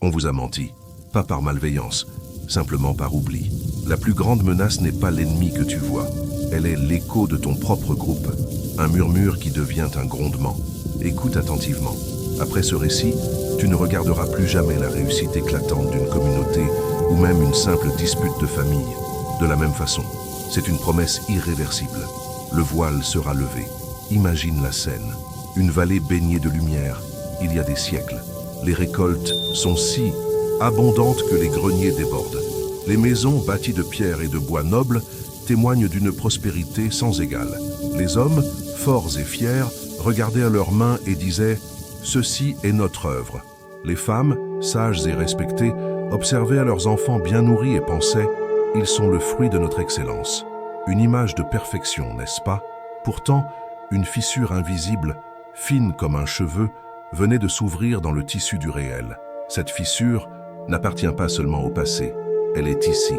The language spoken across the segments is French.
On vous a menti, pas par malveillance, simplement par oubli. La plus grande menace n'est pas l'ennemi que tu vois, elle est l'écho de ton propre groupe, un murmure qui devient un grondement. Écoute attentivement. Après ce récit, tu ne regarderas plus jamais la réussite éclatante d'une communauté ou même une simple dispute de famille. De la même façon, c'est une promesse irréversible. Le voile sera levé. Imagine la scène. Une vallée baignée de lumière, il y a des siècles. Les récoltes sont si abondantes que les greniers débordent. Les maisons bâties de pierre et de bois nobles témoignent d'une prospérité sans égale. Les hommes, forts et fiers, regardaient à leurs mains et disaient « Ceci est notre œuvre ». Les femmes, sages et respectées, observaient à leurs enfants bien nourris et pensaient « Ils sont le fruit de notre excellence ». Une image de perfection, n'est-ce pas? Pourtant, une fissure invisible, fine comme un cheveu, venait de s'ouvrir dans le tissu du réel. Cette fissure n'appartient pas seulement au passé, elle est ici,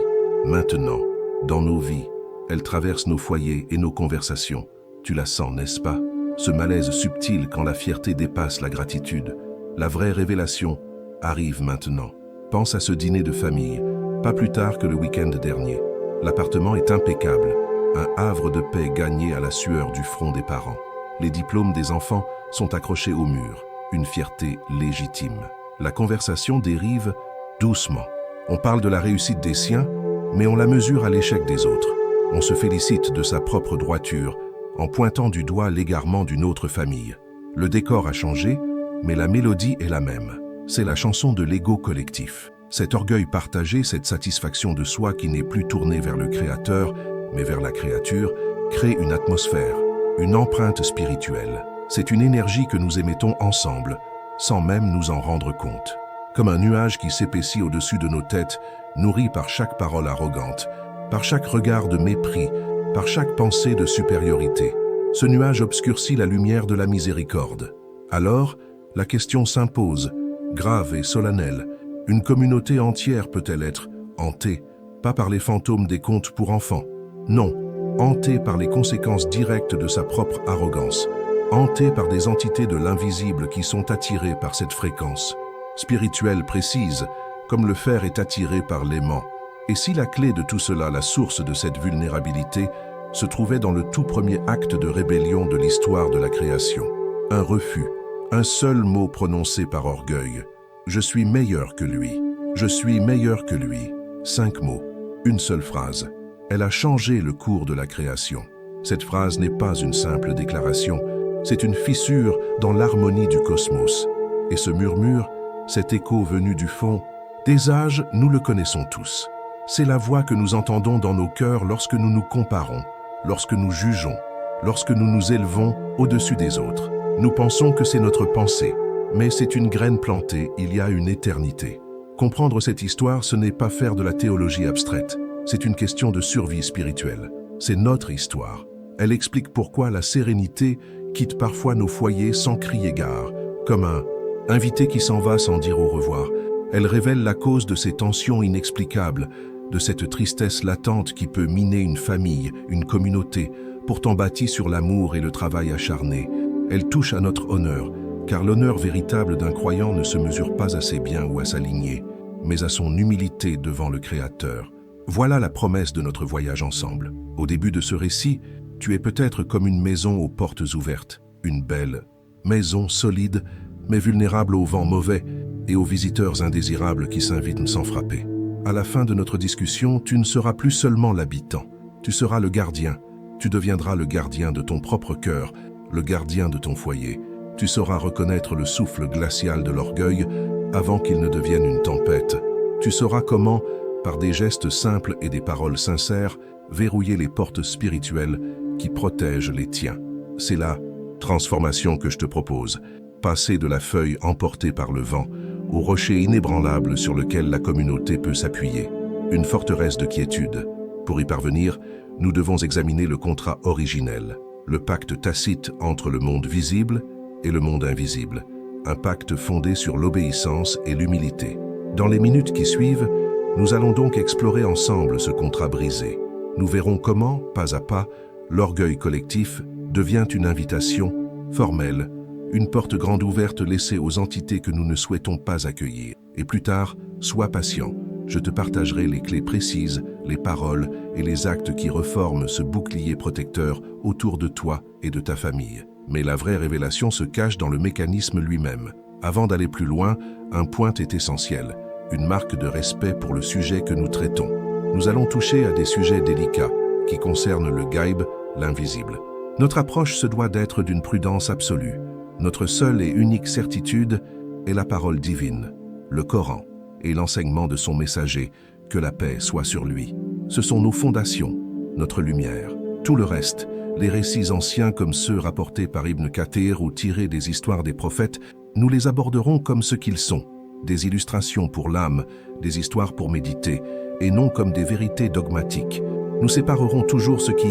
maintenant, dans nos vies. Elle traverse nos foyers et nos conversations. Tu la sens, n'est-ce pas? Ce malaise subtil quand la fierté dépasse la gratitude. La vraie révélation arrive maintenant. Pense à ce dîner de famille, pas plus tard que le week-end dernier. L'appartement est impeccable, un havre de paix gagné à la sueur du front des parents. Les diplômes des enfants sont accrochés au mur, une fierté légitime. La conversation dérive doucement. On parle de la réussite des siens, mais on la mesure à l'échec des autres. On se félicite de sa propre droiture, en pointant du doigt l'égarement d'une autre famille. Le décor a changé, mais la mélodie est la même. C'est la chanson de l'ego collectif. Cet orgueil partagé, cette satisfaction de soi qui n'est plus tournée vers le créateur, mais vers la créature, crée une atmosphère, une empreinte spirituelle. C'est une énergie que nous émettons ensemble, sans même nous en rendre compte. Comme un nuage qui s'épaissit au-dessus de nos têtes, nourri par chaque parole arrogante, par chaque regard de mépris, par chaque pensée de supériorité. Ce nuage obscurcit la lumière de la miséricorde. Alors, la question s'impose, grave et solennelle. Une communauté entière peut-elle être hantée, pas par les fantômes des contes pour enfants? Non, hantée par les conséquences directes de sa propre arrogance, hantée par des entités de l'invisible qui sont attirées par cette fréquence spirituelle précise, comme le fer est attiré par l'aimant. Et si la clé de tout cela, la source de cette vulnérabilité, se trouvait dans le tout premier acte de rébellion de l'histoire de la création? Un refus, un seul mot prononcé par orgueil. Je suis meilleur que lui. Je suis meilleur que lui. 5 mots, une seule phrase. Elle a changé le cours de la création. Cette phrase n'est pas une simple déclaration, c'est une fissure dans l'harmonie du cosmos. Et ce murmure, cet écho venu du fond, des âges, nous le connaissons tous. C'est la voix que nous entendons dans nos cœurs lorsque nous nous comparons, lorsque nous jugeons, lorsque nous nous élevons au-dessus des autres. Nous pensons que c'est notre pensée, mais c'est une graine plantée il y a une éternité. Comprendre cette histoire, ce n'est pas faire de la théologie abstraite, c'est une question de survie spirituelle. C'est notre histoire. Elle explique pourquoi la sérénité quitte parfois nos foyers sans crier gare, comme un invité qui s'en va sans dire au revoir. Elle révèle la cause de ces tensions inexplicables, de cette tristesse latente qui peut miner une famille, une communauté, pourtant bâtie sur l'amour et le travail acharné. Elle touche à notre honneur, car l'honneur véritable d'un croyant ne se mesure pas à ses biens ou à sa lignée, mais à son humilité devant le Créateur. Voilà la promesse de notre voyage ensemble. Au début de ce récit, tu es peut-être comme une maison aux portes ouvertes, une belle maison solide, mais vulnérable aux vents mauvais et aux visiteurs indésirables qui s'invitent sans frapper. À la fin de notre discussion, tu ne seras plus seulement l'habitant, tu seras le gardien. Tu deviendras le gardien de ton propre cœur, le gardien de ton foyer. Tu sauras reconnaître le souffle glacial de l'orgueil avant qu'il ne devienne une tempête. Tu sauras comment, par des gestes simples et des paroles sincères, verrouiller les portes spirituelles qui protègent les tiens. C'est la transformation que je te propose. Passer de la feuille emportée par le vent au rocher inébranlable sur lequel la communauté peut s'appuyer. Une forteresse de quiétude. Pour y parvenir, nous devons examiner le contrat originel, le pacte tacite entre le monde visible et le monde invisible, un pacte fondé sur l'obéissance et l'humilité. Dans les minutes qui suivent, nous allons donc explorer ensemble ce contrat brisé. Nous verrons comment, pas à pas, l'orgueil collectif devient une invitation formelle, une porte grande ouverte laissée aux entités que nous ne souhaitons pas accueillir. Et plus tard, sois patient. Je te partagerai les clés précises, les paroles et les actes qui reforment ce bouclier protecteur autour de toi et de ta famille. Mais la vraie révélation se cache dans le mécanisme lui-même. Avant d'aller plus loin, un point est essentiel, une marque de respect pour le sujet que nous traitons. Nous allons toucher à des sujets délicats qui concernent le ghaib, l'invisible. Notre approche se doit d'être d'une prudence absolue. Notre seule et unique certitude est la parole divine, le Coran, et l'enseignement de son messager, que la paix soit sur lui. Ce sont nos fondations, notre lumière. Tout le reste, les récits anciens comme ceux rapportés par Ibn Kathir ou tirés des histoires des prophètes, nous les aborderons comme ce qu'ils sont, des illustrations pour l'âme, des histoires pour méditer, et non comme des vérités dogmatiques. Nous séparerons toujours ce qui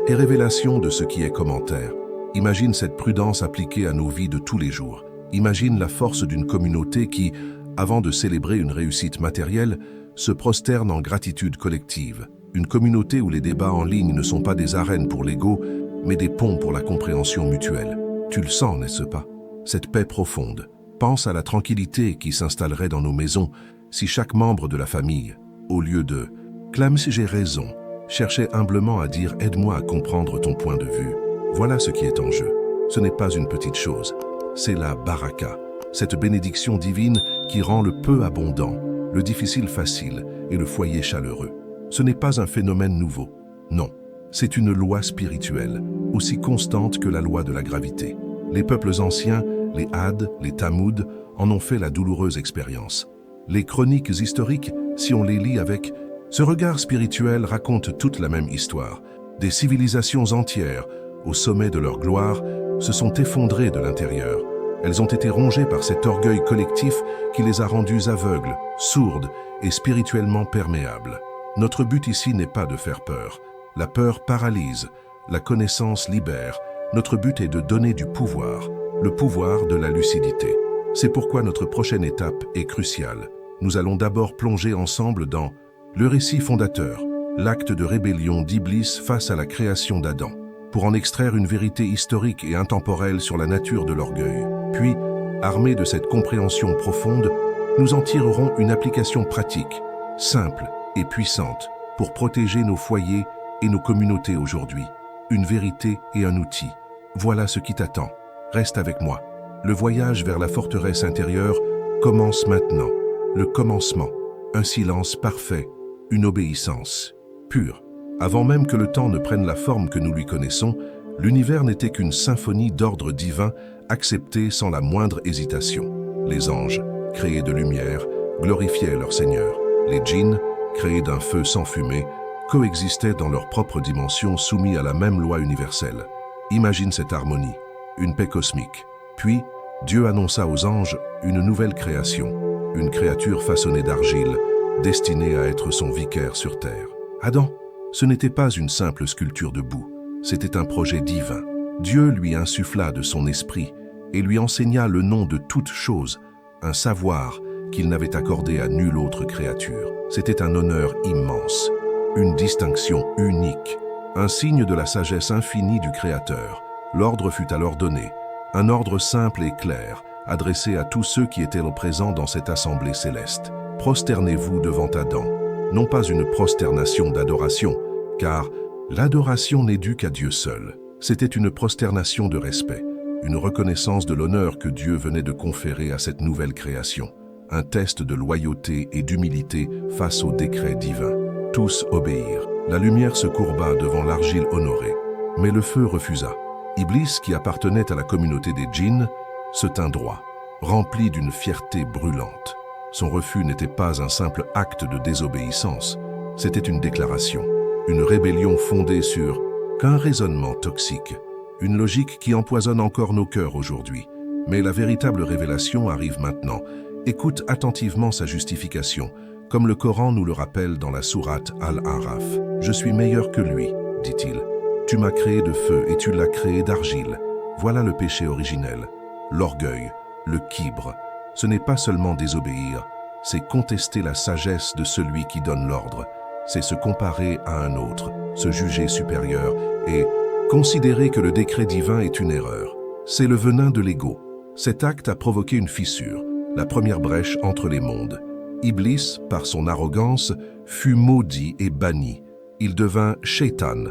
est révélation de ce qui est commentaire. Imagine cette prudence appliquée à nos vies de tous les jours. Imagine la force d'une communauté qui, avant de célébrer une réussite matérielle, se prosterne en gratitude collective. Une communauté où les débats en ligne ne sont pas des arènes pour l'ego, mais des ponts pour la compréhension mutuelle. Tu le sens, n'est-ce pas? Cette paix profonde. Pense à la tranquillité qui s'installerait dans nos maisons si chaque membre de la famille, au lieu de « clame si j'ai raison », cherchait humblement à dire « aide-moi à comprendre ton point de vue ». Voilà ce qui est en jeu. Ce n'est pas une petite chose, c'est la baraka, cette bénédiction divine qui rend le peu abondant, le difficile facile et le foyer chaleureux. Ce n'est pas un phénomène nouveau. Non, c'est une loi spirituelle, aussi constante que la loi de la gravité. Les peuples anciens, les Had, les Tamoud, en ont fait la douloureuse expérience. Les chroniques historiques, si on les lit avec ce regard spirituel, racontent toute la même histoire. Des civilisations entières, au sommet de leur gloire, se sont effondrées de l'intérieur. Elles ont été rongées par cet orgueil collectif qui les a rendues aveugles, sourdes et spirituellement perméables. Notre but ici n'est pas de faire peur. La peur paralyse, la connaissance libère. Notre but est de donner du pouvoir, le pouvoir de la lucidité. C'est pourquoi notre prochaine étape est cruciale. Nous allons d'abord plonger ensemble dans le récit fondateur, l'acte de rébellion d'Iblis face à la création d'Adam, pour en extraire une vérité historique et intemporelle sur la nature de l'orgueil. Puis, armés de cette compréhension profonde, nous en tirerons une application pratique, simple et puissante, pour protéger nos foyers et nos communautés aujourd'hui. Une vérité et un outil. Voilà ce qui t'attend. Reste avec moi. Le voyage vers la forteresse intérieure commence maintenant. Le commencement, un silence parfait, une obéissance pure. Avant même que le temps ne prenne la forme que nous lui connaissons, l'univers n'était qu'une symphonie d'ordre divin acceptée sans la moindre hésitation. Les anges, créés de lumière, glorifiaient leur Seigneur. Les djinns, créés d'un feu sans fumée, coexistaient dans leur propre dimension soumis à la même loi universelle. Imagine cette harmonie, une paix cosmique. Puis, Dieu annonça aux anges une nouvelle création, une créature façonnée d'argile, destinée à être son vicaire sur terre. Adam, ce n'était pas une simple sculpture de boue, c'était un projet divin. Dieu lui insuffla de son esprit et lui enseigna le nom de toute chose, un savoir qu'il n'avait accordé à nulle autre créature. C'était un honneur immense, une distinction unique, un signe de la sagesse infinie du Créateur. L'ordre fut alors donné, un ordre simple et clair, adressé à tous ceux qui étaient présents dans cette assemblée céleste. Prosternez-vous devant Adam, non pas une prosternation d'adoration, car l'adoration n'est due qu'à Dieu seul. C'était une prosternation de respect, une reconnaissance de l'honneur que Dieu venait de conférer à cette nouvelle création, un test de loyauté et d'humilité face au décret divin. Tous obéirent. La lumière se courba devant l'argile honorée, mais le feu refusa. Iblis, qui appartenait à la communauté des djinns, se tint droit, rempli d'une fierté brûlante. Son refus n'était pas un simple acte de désobéissance, c'était une déclaration, une rébellion fondée sur qu'un raisonnement toxique, une logique qui empoisonne encore nos cœurs aujourd'hui. Mais la véritable révélation arrive maintenant. Écoute attentivement sa justification, comme le Coran nous le rappelle dans la sourate Al-Araf. « Je suis meilleur que lui, dit-il. Tu m'as créé de feu et tu l'as créé d'argile. » Voilà le péché originel, l'orgueil, le kibre. Ce n'est pas seulement désobéir, c'est contester la sagesse de celui qui donne l'ordre. C'est se comparer à un autre, se juger supérieur et considérer que le décret divin est une erreur. C'est le venin de l'ego. Cet acte a provoqué une fissure, la première brèche entre les mondes. Iblis, par son arrogance, fut maudit et banni. Il devint Shaitan,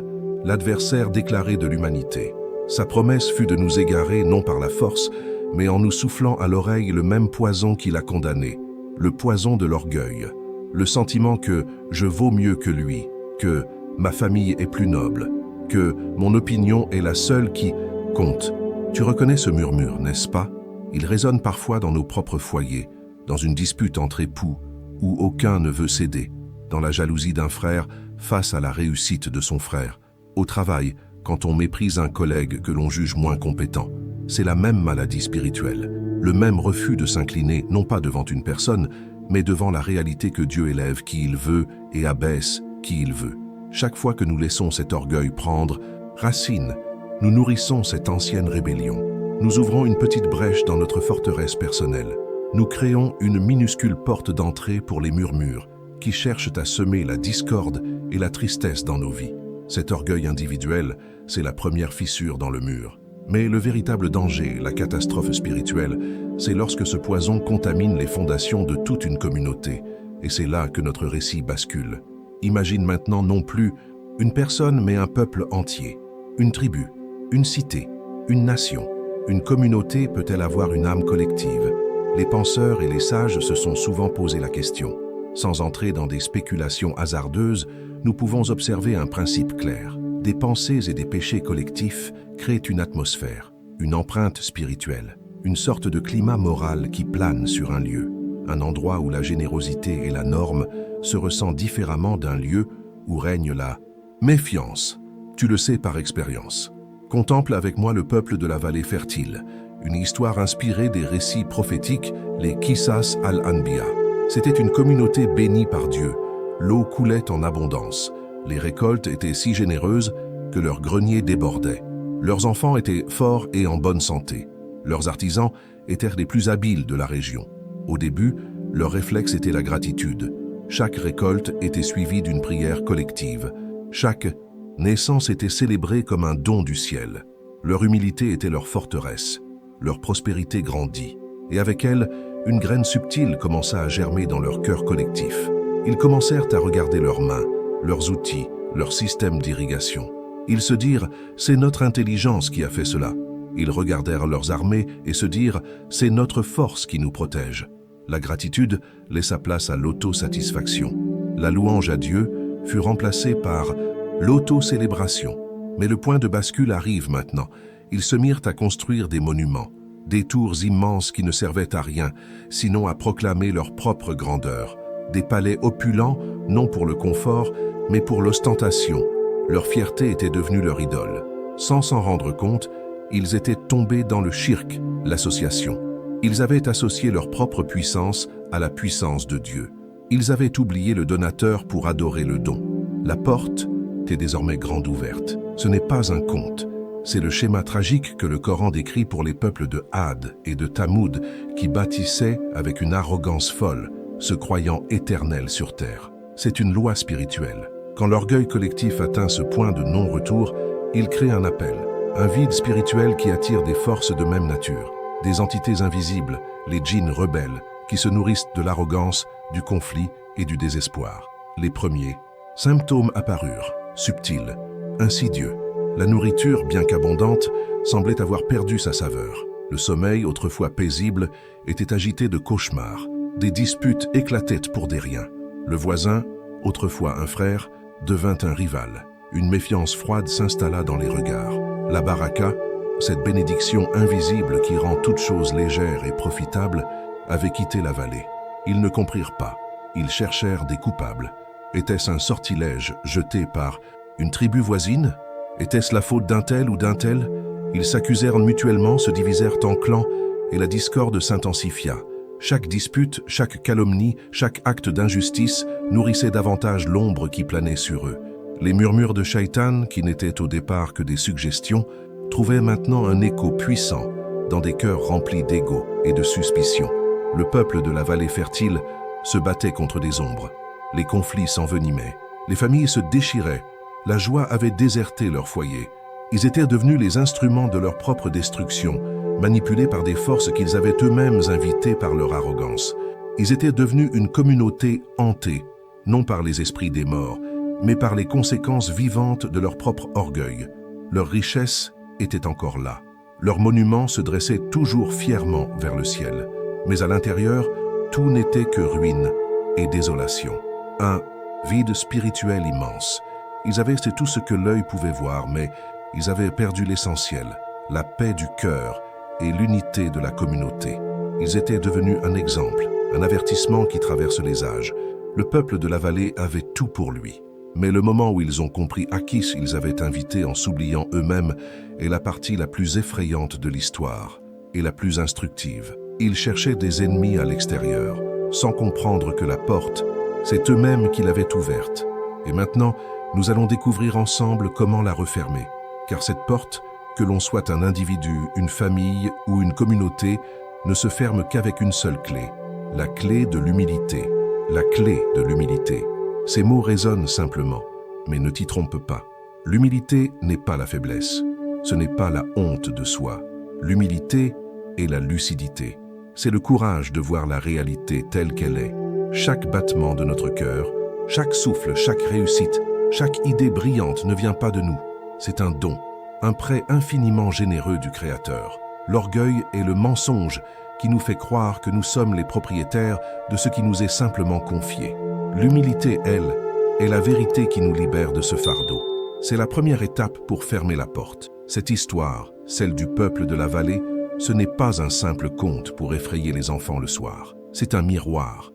l'adversaire déclaré de l'humanité. Sa promesse fut de nous égarer non par la force, mais en nous soufflant à l'oreille le même poison qui l'a condamné, le poison de l'orgueil, le sentiment que je vaux mieux que lui, que ma famille est plus noble, que mon opinion est la seule qui compte. Tu reconnais ce murmure, n'est-ce pas? Il résonne parfois dans nos propres foyers, dans une dispute entre époux, où aucun ne veut céder, dans la jalousie d'un frère face à la réussite de son frère, au travail, quand on méprise un collègue que l'on juge moins compétent. C'est la même maladie spirituelle, le même refus de s'incliner non pas devant une personne, mais devant la réalité que Dieu élève qui il veut et abaisse qui il veut. Chaque fois que nous laissons cet orgueil prendre racine, nous nourrissons cette ancienne rébellion. Nous ouvrons une petite brèche dans notre forteresse personnelle. Nous créons une minuscule porte d'entrée pour les murmures qui cherchent à semer la discorde et la tristesse dans nos vies. Cet orgueil individuel, c'est la première fissure dans le mur. Mais le véritable danger, la catastrophe spirituelle, c'est lorsque ce poison contamine les fondations de toute une communauté. Et c'est là que notre récit bascule. Imagine maintenant non plus une personne, mais un peuple entier, une tribu, une cité, une nation. Une communauté peut-elle avoir une âme collective? Les penseurs et les sages se sont souvent posé la question. Sans entrer dans des spéculations hasardeuses, nous pouvons observer un principe clair. Des pensées et des péchés collectifs créent une atmosphère, une empreinte spirituelle, une sorte de climat moral qui plane sur un lieu, un endroit où la générosité est la norme se ressent différemment d'un lieu où règne la méfiance. Tu le sais par expérience. Contemple avec moi le peuple de la vallée fertile, une histoire inspirée des récits prophétiques, les Qisas al-Anbiya. C'était une communauté bénie par Dieu. L'eau coulait en abondance. Les récoltes étaient si généreuses que leurs greniers débordaient. Leurs enfants étaient forts et en bonne santé. Leurs artisans étaient les plus habiles de la région. Au début, leur réflexe était la gratitude. Chaque récolte était suivie d'une prière collective. Chaque naissance était célébrée comme un don du ciel. Leur humilité était leur forteresse. Leur prospérité grandit. Et avec elle, une graine subtile commença à germer dans leur cœur collectif. Ils commencèrent à regarder leurs mains, leurs outils, leur système d'irrigation. Ils se dirent « c'est notre intelligence qui a fait cela ». Ils regardèrent leurs armées et se dirent « c'est notre force qui nous protège ». La gratitude laissa place à l'autosatisfaction. La louange à Dieu fut remplacée par l'autocélébration. Mais le point de bascule arrive maintenant. Ils se mirent à construire des monuments, des tours immenses qui ne servaient à rien, sinon à proclamer leur propre grandeur. Des palais opulents, non pour le confort, mais pour l'ostentation. Leur fierté était devenue leur idole. Sans s'en rendre compte, ils étaient tombés dans le shirk, l'association. Ils avaient associé leur propre puissance à la puissance de Dieu. Ils avaient oublié le donateur pour adorer le don. La porte est désormais grande ouverte. Ce n'est pas un conte. C'est le schéma tragique que le Coran décrit pour les peuples de Had et de Tamoud qui bâtissaient avec une arrogance folle, se croyant éternels sur terre. C'est une loi spirituelle. Quand l'orgueil collectif atteint ce point de non-retour, il crée un appel, un vide spirituel qui attire des forces de même nature, des entités invisibles, les djinns rebelles, qui se nourrissent de l'arrogance, du conflit et du désespoir. Les premiers symptômes apparurent, subtils, insidieux. La nourriture, bien qu'abondante, semblait avoir perdu sa saveur. Le sommeil, autrefois paisible, était agité de cauchemars. Des disputes éclataient pour des riens. Le voisin, autrefois un frère, devint un rival. Une méfiance froide s'installa dans les regards. La baraka, cette bénédiction invisible qui rend toute chose légère et profitable, avait quitté la vallée. Ils ne comprirent pas. Ils cherchèrent des coupables. Était-ce un sortilège jeté par une tribu voisine? Était-ce la faute d'un tel ou d'un tel? Ils s'accusèrent mutuellement, se divisèrent en clans, et la discorde s'intensifia. Chaque dispute, chaque calomnie, chaque acte d'injustice nourrissait davantage l'ombre qui planait sur eux. Les murmures de Shaitan, qui n'étaient au départ que des suggestions, trouvaient maintenant un écho puissant dans des cœurs remplis d'ego et de suspicion. Le peuple de la vallée fertile se battait contre des ombres. Les conflits s'envenimaient. Les familles se déchiraient. La joie avait déserté leur foyer. Ils étaient devenus les instruments de leur propre destruction, manipulés par des forces qu'ils avaient eux-mêmes invitées par leur arrogance. Ils étaient devenus une communauté hantée, non par les esprits des morts, mais par les conséquences vivantes de leur propre orgueil. Leur richesse était encore là. Leurs monuments se dressaient toujours fièrement vers le ciel. Mais à l'intérieur, tout n'était que ruine et désolation. Un vide spirituel immense. Ils avaient tout ce que l'œil pouvait voir, mais ils avaient perdu l'essentiel, la paix du cœur et l'unité de la communauté. Ils étaient devenus un exemple, un avertissement qui traverse les âges. Le peuple de la vallée avait tout pour lui. Mais le moment où ils ont compris à qui ils avaient invité en s'oubliant eux-mêmes est la partie la plus effrayante de l'histoire et la plus instructive. Ils cherchaient des ennemis à l'extérieur, sans comprendre que la porte, c'est eux-mêmes qui l'avaient ouverte. Et maintenant, nous allons découvrir ensemble comment la refermer. Car cette porte, que l'on soit un individu, une famille ou une communauté, ne se ferme qu'avec une seule clé, la clé de l'humilité. La clé de l'humilité. Ces mots résonnent simplement, mais ne t'y trompe pas. L'humilité n'est pas la faiblesse, ce n'est pas la honte de soi. L'humilité est la lucidité. C'est le courage de voir la réalité telle qu'elle est. Chaque battement de notre cœur, chaque souffle, chaque réussite, chaque idée brillante ne vient pas de nous. C'est un don, un prêt infiniment généreux du Créateur. L'orgueil est le mensonge qui nous fait croire que nous sommes les propriétaires de ce qui nous est simplement confié. L'humilité, elle, est la vérité qui nous libère de ce fardeau. C'est la première étape pour fermer la porte. Cette histoire, celle du peuple de la vallée, ce n'est pas un simple conte pour effrayer les enfants le soir. C'est un miroir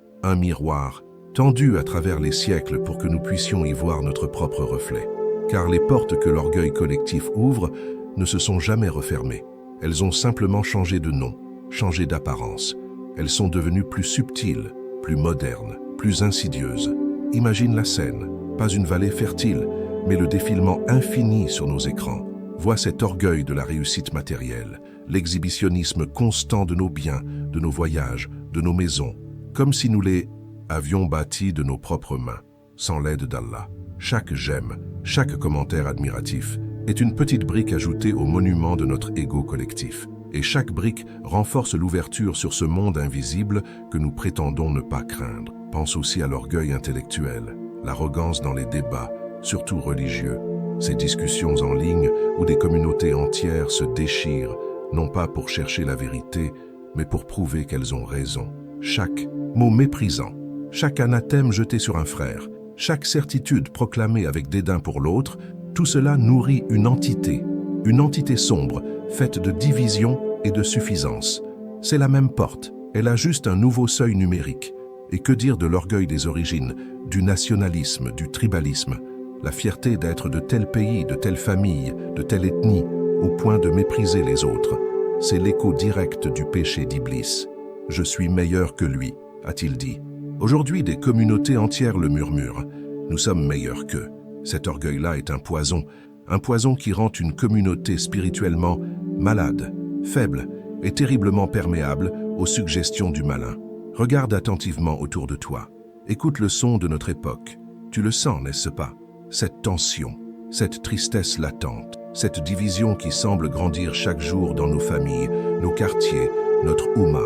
tendu à travers les siècles pour que nous puissions y voir notre propre reflet. Car les portes que l'orgueil collectif ouvre ne se sont jamais refermées. Elles ont simplement changé de nom, changé d'apparence. Elles sont devenues plus subtiles, plus modernes, plus insidieuses. Imagine la scène, pas une vallée fertile, mais le défilement infini sur nos écrans. Vois cet orgueil de la réussite matérielle, l'exhibitionnisme constant de nos biens, de nos voyages, de nos maisons, comme si nous les avions bâtis de nos propres mains, sans l'aide d'Allah. Chaque j'aime, chaque commentaire admiratif est une petite brique ajoutée au monument de notre ego collectif. Et chaque brique renforce l'ouverture sur ce monde invisible que nous prétendons ne pas craindre. Pense aussi à l'orgueil intellectuel, l'arrogance dans les débats, surtout religieux, ces discussions en ligne où des communautés entières se déchirent, non pas pour chercher la vérité, mais pour prouver qu'elles ont raison. Chaque mot méprisant, chaque anathème jeté sur un frère, chaque certitude proclamée avec dédain pour l'autre, tout cela nourrit une entité sombre, faite de division et de suffisance. C'est la même porte, elle a juste un nouveau seuil numérique. Et que dire de l'orgueil des origines, du nationalisme, du tribalisme, la fierté d'être de tel pays, de telle famille, de telle ethnie, au point de mépriser les autres. C'est l'écho direct du péché d'Iblis. « Je suis meilleur que lui », a-t-il dit. Aujourd'hui, des communautés entières le murmurent. Nous sommes meilleurs qu'eux. Cet orgueil-là est un poison qui rend une communauté spirituellement malade, faible et terriblement perméable aux suggestions du malin. Regarde attentivement autour de toi. Écoute le son de notre époque. Tu le sens, n'est-ce pas? Cette tension, cette tristesse latente, cette division qui semble grandir chaque jour dans nos familles, nos quartiers, notre Oumma.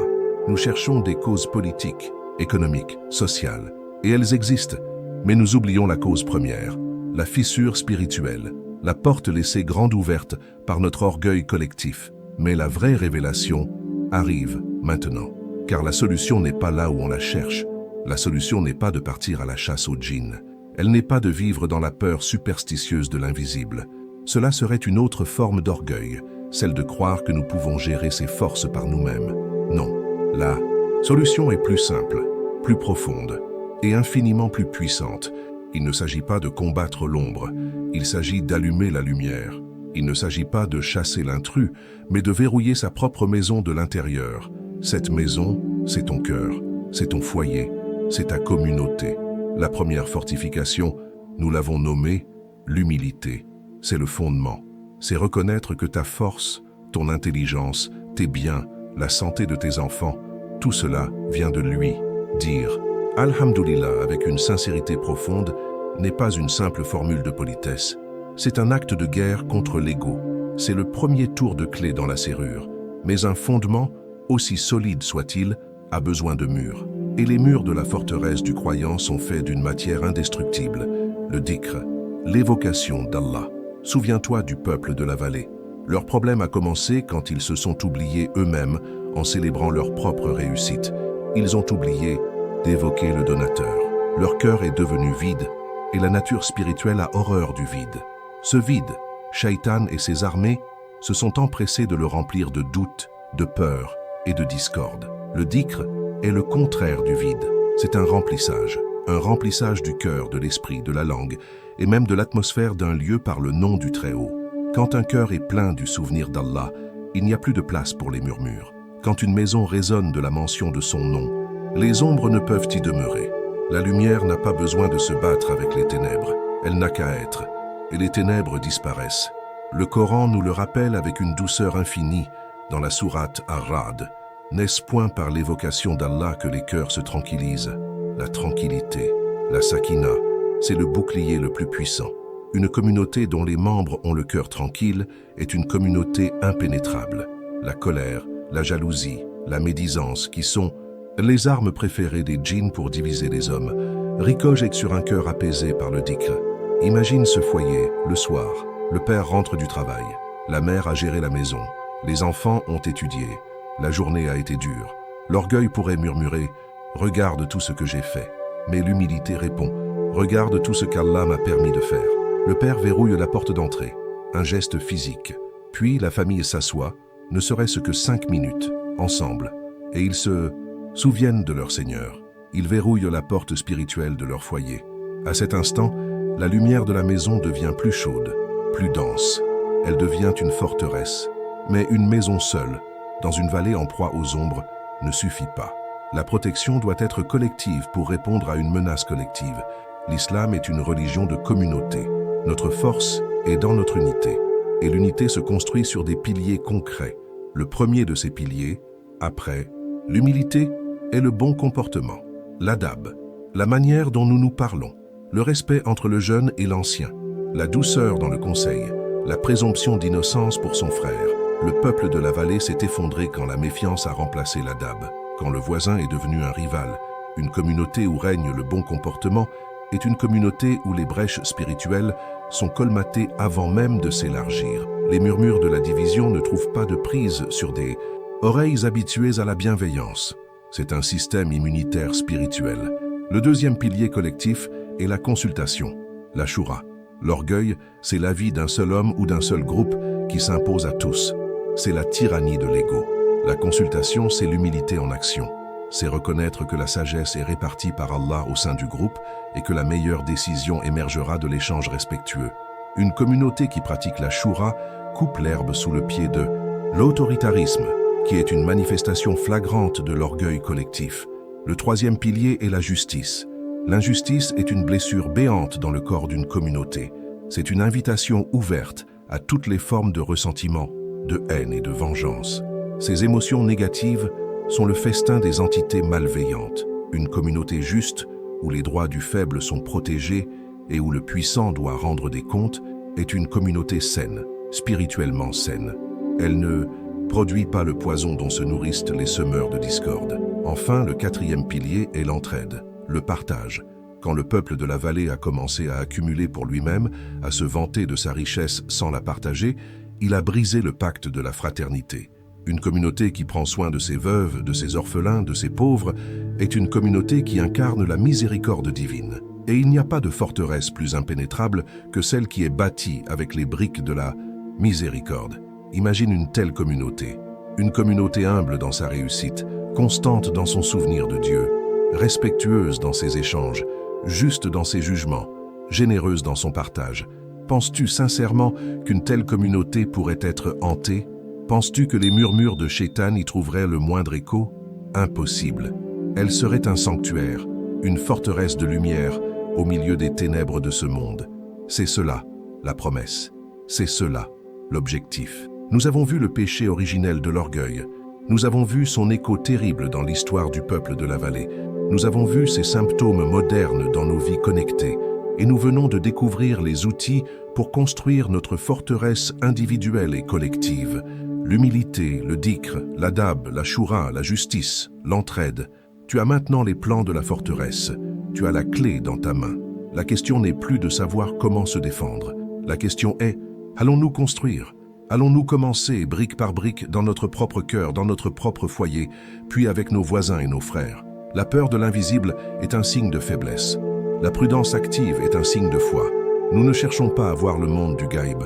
Nous cherchons des causes politiques, économiques, sociales. Et elles existent, mais nous oublions la cause première, la fissure spirituelle, la porte laissée grande ouverte par notre orgueil collectif. Mais la vraie révélation arrive maintenant. Car la solution n'est pas là où on la cherche. La solution n'est pas de partir à la chasse aux djinns. Elle n'est pas de vivre dans la peur superstitieuse de l'invisible. Cela serait une autre forme d'orgueil, celle de croire que nous pouvons gérer ces forces par nous-mêmes. Non, la solution est plus simple, plus profonde et infiniment plus puissante. Il ne s'agit pas de combattre l'ombre, il s'agit d'allumer la lumière. Il ne s'agit pas de chasser l'intrus, mais de verrouiller sa propre maison de l'intérieur. Cette maison, c'est ton cœur, c'est ton foyer, c'est ta communauté. La première fortification, nous l'avons nommée l'humilité. C'est le fondement. C'est reconnaître que ta force, ton intelligence, tes biens, la santé de tes enfants, tout cela vient de lui. Dire « Alhamdulillah » avec une sincérité profonde n'est pas une simple formule de politesse. C'est un acte de guerre contre l'ego. C'est le premier tour de clé dans la serrure. Mais un fondement, aussi solide soit-il, a besoin de murs. Et les murs de la forteresse du croyant sont faits d'une matière indestructible, le dhikr, l'évocation d'Allah. Souviens-toi du peuple de la vallée. Leur problème a commencé quand ils se sont oubliés eux-mêmes en célébrant leur propre réussite. Ils ont oublié d'évoquer le donateur. Leur cœur est devenu vide et la nature spirituelle a horreur du vide. Ce vide, Shaitan et ses armées se sont empressés de le remplir de doutes, de peur et de discorde. Le dhikr est le contraire du vide. C'est un remplissage du cœur, de l'esprit, de la langue et même de l'atmosphère d'un lieu par le nom du Très-Haut. Quand un cœur est plein du souvenir d'Allah, il n'y a plus de place pour les murmures. Quand une maison résonne de la mention de son nom, les ombres ne peuvent y demeurer. La lumière n'a pas besoin de se battre avec les ténèbres, elle n'a qu'à être, et les ténèbres disparaissent. Le Coran nous le rappelle avec une douceur infinie dans la sourate Ar-Ra'd. N'est-ce point par l'évocation d'Allah que les cœurs se tranquillisent? La tranquillité, la sakina, c'est le bouclier le plus puissant. Une communauté dont les membres ont le cœur tranquille est une communauté impénétrable. La colère, la jalousie, la médisance, qui sont les armes préférées des djinns pour diviser les hommes, ricochent sur un cœur apaisé par le dhikr. Imagine ce foyer, le soir. Le père rentre du travail. La mère a géré la maison. Les enfants ont étudié. La journée a été dure. L'orgueil pourrait murmurer « Regarde tout ce que j'ai fait ». Mais l'humilité répond « Regarde tout ce qu'Allah m'a permis de faire ». Le père verrouille la porte d'entrée, un geste physique. Puis la famille s'assoit, ne serait-ce que 5 minutes, ensemble, et ils se souviennent de leur Seigneur. Ils verrouillent la porte spirituelle de leur foyer. À cet instant, la lumière de la maison devient plus chaude, plus dense. Elle devient une forteresse. Mais une maison seule, dans une vallée en proie aux ombres, ne suffit pas. La protection doit être collective pour répondre à une menace collective. L'islam est une religion de communauté. Notre force est dans notre unité. Et l'unité se construit sur des piliers concrets. Le premier de ces piliers, après l'humilité, est le bon comportement. L'adab, la manière dont nous nous parlons. Le respect entre le jeune et l'ancien. La douceur dans le conseil. La présomption d'innocence pour son frère. Le peuple de la vallée s'est effondré quand la méfiance a remplacé l'adab. Quand le voisin est devenu un rival. Une communauté où règne le bon comportement est une communauté où les brèches spirituelles sont colmatées avant même de s'élargir. Les murmures de la division ne trouvent pas de prise sur des oreilles habituées à la bienveillance. C'est un système immunitaire spirituel. Le deuxième pilier collectif est la consultation, la shura. L'orgueil, c'est l'avis d'un seul homme ou d'un seul groupe qui s'impose à tous. C'est la tyrannie de l'ego. La consultation, c'est l'humilité en action. C'est reconnaître que la sagesse est répartie par Allah au sein du groupe et que la meilleure décision émergera de l'échange respectueux. Une communauté qui pratique la shura coupe l'herbe sous le pied de l'autoritarisme, qui est une manifestation flagrante de l'orgueil collectif. Le troisième pilier est la justice. L'injustice est une blessure béante dans le corps d'une communauté. C'est une invitation ouverte à toutes les formes de ressentiment, de haine et de vengeance. Ces émotions négatives sont le festin des entités malveillantes. Une communauté juste, où les droits du faible sont protégés et où le puissant doit rendre des comptes, est une communauté saine, spirituellement saine. Elle ne produit pas le poison dont se nourrissent les semeurs de discorde. Enfin, le quatrième pilier est l'entraide, le partage. Quand le peuple de la vallée a commencé à accumuler pour lui-même, à se vanter de sa richesse sans la partager, il a brisé le pacte de la fraternité. Une communauté qui prend soin de ses veuves, de ses orphelins, de ses pauvres, est une communauté qui incarne la miséricorde divine. Et il n'y a pas de forteresse plus impénétrable que celle qui est bâtie avec les briques de la miséricorde. Imagine une telle communauté. Une communauté humble dans sa réussite, constante dans son souvenir de Dieu, respectueuse dans ses échanges, juste dans ses jugements, généreuse dans son partage. Penses-tu sincèrement qu'une telle communauté pourrait être hantée? Penses-tu que les murmures de Shaitan y trouveraient le moindre écho? Impossible. Elle serait un sanctuaire, une forteresse de lumière au milieu des ténèbres de ce monde. C'est cela, la promesse. C'est cela, l'objectif. Nous avons vu le péché originel de l'orgueil. Nous avons vu son écho terrible dans l'histoire du peuple de la vallée. Nous avons vu ses symptômes modernes dans nos vies connectées. Et nous venons de découvrir les outils pour construire notre forteresse individuelle et collective. L'humilité, le dhikr, l'adab, la shura, la justice, l'entraide. Tu as maintenant les plans de la forteresse. Tu as la clé dans ta main. La question n'est plus de savoir comment se défendre. La question est, allons-nous construire? Allons-nous commencer, brique par brique, dans notre propre cœur, dans notre propre foyer, puis avec nos voisins et nos frères? La peur de l'invisible est un signe de faiblesse. La prudence active est un signe de foi. Nous ne cherchons pas à voir le monde du gaïb.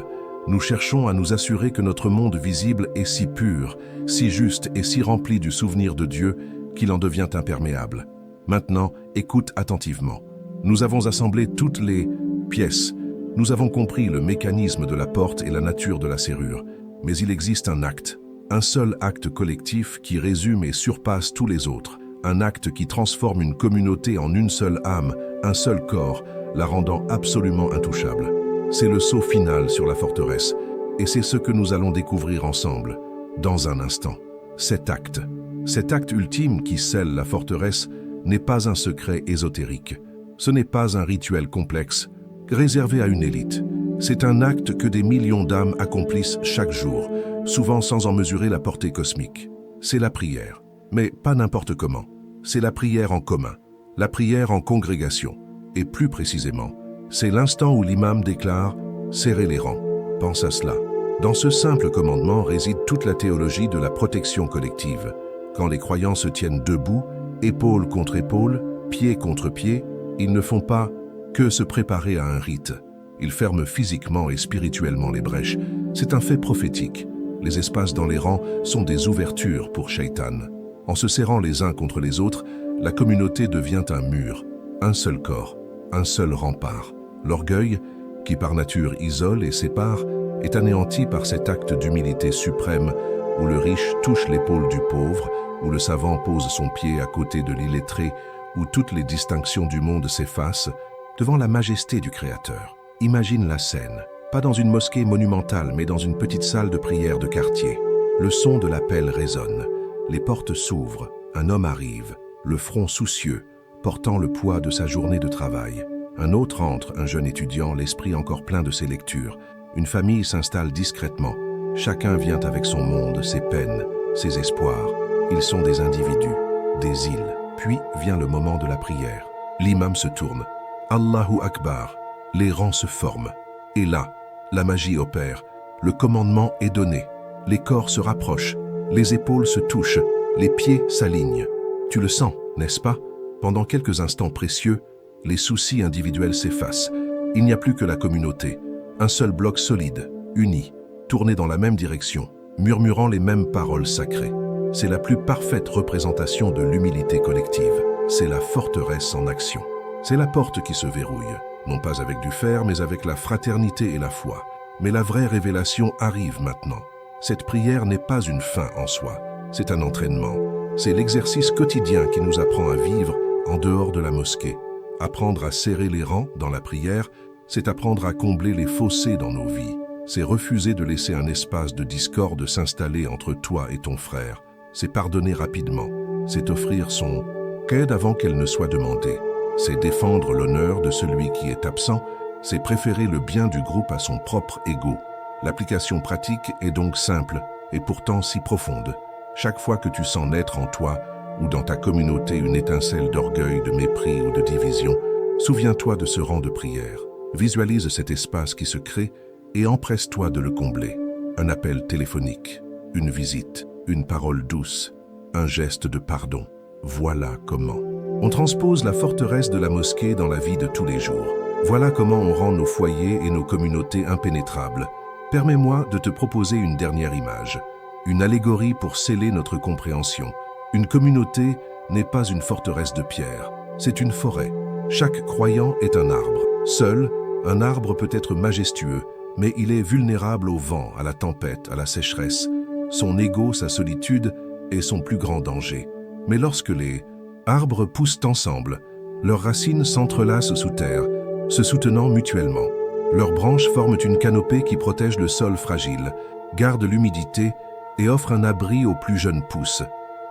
Nous cherchons à nous assurer que notre monde visible est si pur, si juste et si rempli du souvenir de Dieu qu'il en devient imperméable. Maintenant, écoute attentivement. Nous avons assemblé toutes les pièces. Nous avons compris le mécanisme de la porte et la nature de la serrure. Mais il existe un seul acte collectif qui résume et surpasse tous les autres. Un acte qui transforme une communauté en une seule âme, un seul corps, la rendant absolument intouchable. C'est le saut final sur la forteresse. Et c'est ce que nous allons découvrir ensemble, dans un instant. Cet acte ultime qui scelle la forteresse n'est pas un secret ésotérique. Ce n'est pas un rituel complexe, réservé à une élite. C'est un acte que des millions d'âmes accomplissent chaque jour, souvent sans en mesurer la portée cosmique. C'est la prière, mais pas n'importe comment. C'est la prière en commun, la prière en congrégation. Et plus précisément, c'est l'instant où l'imam déclare « serrez les rangs ». Pense à cela. Dans ce simple commandement réside toute la théologie de la protection collective. Quand les croyants se tiennent debout, épaule contre épaule, pied contre pied, ils ne font pas que se préparer à un rite. Ils ferment physiquement et spirituellement les brèches. C'est un fait prophétique. Les espaces dans les rangs sont des ouvertures pour Shaitan. En se serrant les uns contre les autres, la communauté devient un mur, un seul corps, un seul rempart. L'orgueil, qui par nature isole et sépare, est anéanti par cet acte d'humilité suprême où le riche touche l'épaule du pauvre, où le savant pose son pied à côté de l'illettré, où toutes les distinctions du monde s'effacent devant la majesté du Créateur. Imagine la scène, pas dans une mosquée monumentale, mais dans une petite salle de prière de quartier. Le son de l'appel résonne, les portes s'ouvrent, un homme arrive, le front soucieux, portant le poids de sa journée de travail. Un autre entre, un jeune étudiant, l'esprit encore plein de ses lectures. Une famille s'installe discrètement. Chacun vient avec son monde, ses peines, ses espoirs. Ils sont des individus, des îles. Puis vient le moment de la prière. L'imam se tourne. Allahu Akbar. Les rangs se forment. Et là, la magie opère. Le commandement est donné. Les corps se rapprochent. Les épaules se touchent. Les pieds s'alignent. Tu le sens, n'est-ce pas? Pendant quelques instants précieux, les soucis individuels s'effacent. Il n'y a plus que la communauté. Un seul bloc solide, uni, tourné dans la même direction, murmurant les mêmes paroles sacrées. C'est la plus parfaite représentation de l'humilité collective. C'est la forteresse en action. C'est la porte qui se verrouille, non pas avec du fer, mais avec la fraternité et la foi. Mais la vraie révélation arrive maintenant. Cette prière n'est pas une fin en soi, c'est un entraînement. C'est l'exercice quotidien qui nous apprend à vivre en dehors de la mosquée. Apprendre à serrer les rangs dans la prière, c'est apprendre à combler les fossés dans nos vies. C'est refuser de laisser un espace de discorde s'installer entre toi et ton frère. C'est pardonner rapidement. C'est offrir son aide avant qu'elle ne soit demandée. C'est défendre l'honneur de celui qui est absent. C'est préférer le bien du groupe à son propre ego. L'application pratique est donc simple et pourtant si profonde. Chaque fois que tu sens naître en toi ou dans ta communauté une étincelle d'orgueil, de mépris ou de division, souviens-toi de ce rang de prière. Visualise cet espace qui se crée et empresse-toi de le combler. Un appel téléphonique, une visite, une parole douce, un geste de pardon. Voilà comment. On transpose la forteresse de la mosquée dans la vie de tous les jours. Voilà comment on rend nos foyers et nos communautés impénétrables. Permets-moi de te proposer une dernière image, une allégorie pour sceller notre compréhension. Une communauté n'est pas une forteresse de pierre, c'est une forêt. Chaque croyant est un arbre. Seul, un arbre peut être majestueux, mais il est vulnérable au vent, à la tempête, à la sécheresse. Son ego, sa solitude est son plus grand danger. Mais lorsque les arbres poussent ensemble, leurs racines s'entrelacent sous terre, se soutenant mutuellement. Leurs branches forment une canopée qui protège le sol fragile, garde l'humidité et offre un abri aux plus jeunes pousses.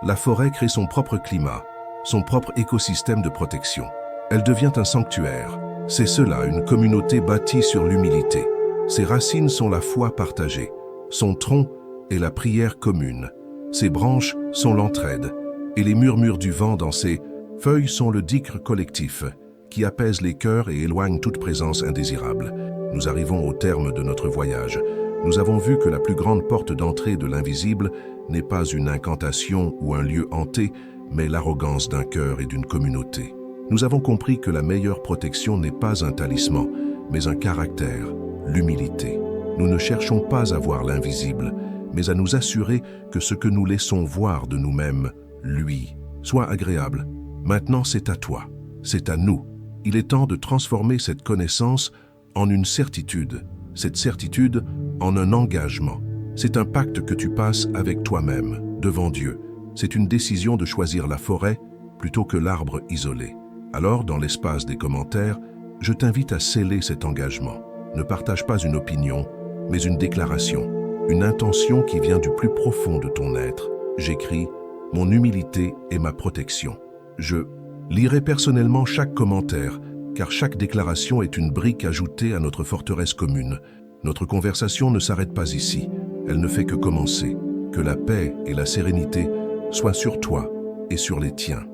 La forêt crée son propre climat, son propre écosystème de protection. Elle devient un sanctuaire. C'est cela, une communauté bâtie sur l'humilité. Ses racines sont la foi partagée. Son tronc est la prière commune. Ses branches sont l'entraide, et les murmures du vent dans ses feuilles sont le dhikr collectif, qui apaise les cœurs et éloigne toute présence indésirable. Nous arrivons au terme de notre voyage. Nous avons vu que la plus grande porte d'entrée de l'invisible n'est pas une incantation ou un lieu hanté, mais l'arrogance d'un cœur et d'une communauté. Nous avons compris que la meilleure protection n'est pas un talisman, mais un caractère, l'humilité. Nous ne cherchons pas à voir l'invisible, mais à nous assurer que ce que nous laissons voir de nous-mêmes, lui, soit agréable. Maintenant, c'est à toi, c'est à nous. Il est temps de transformer cette connaissance en une certitude, cette certitude en un engagement. C'est un pacte que tu passes avec toi-même, devant Dieu. C'est une décision de choisir la forêt plutôt que l'arbre isolé. Alors, dans l'espace des commentaires, je t'invite à sceller cet engagement. Ne partage pas une opinion, mais une déclaration, une intention qui vient du plus profond de ton être. J'écris « Mon humilité est ma protection ». Je lirai personnellement chaque commentaire, car chaque déclaration est une brique ajoutée à notre forteresse commune. Notre conversation ne s'arrête pas ici, elle ne fait que commencer. Que la paix et la sérénité soient sur toi et sur les tiens.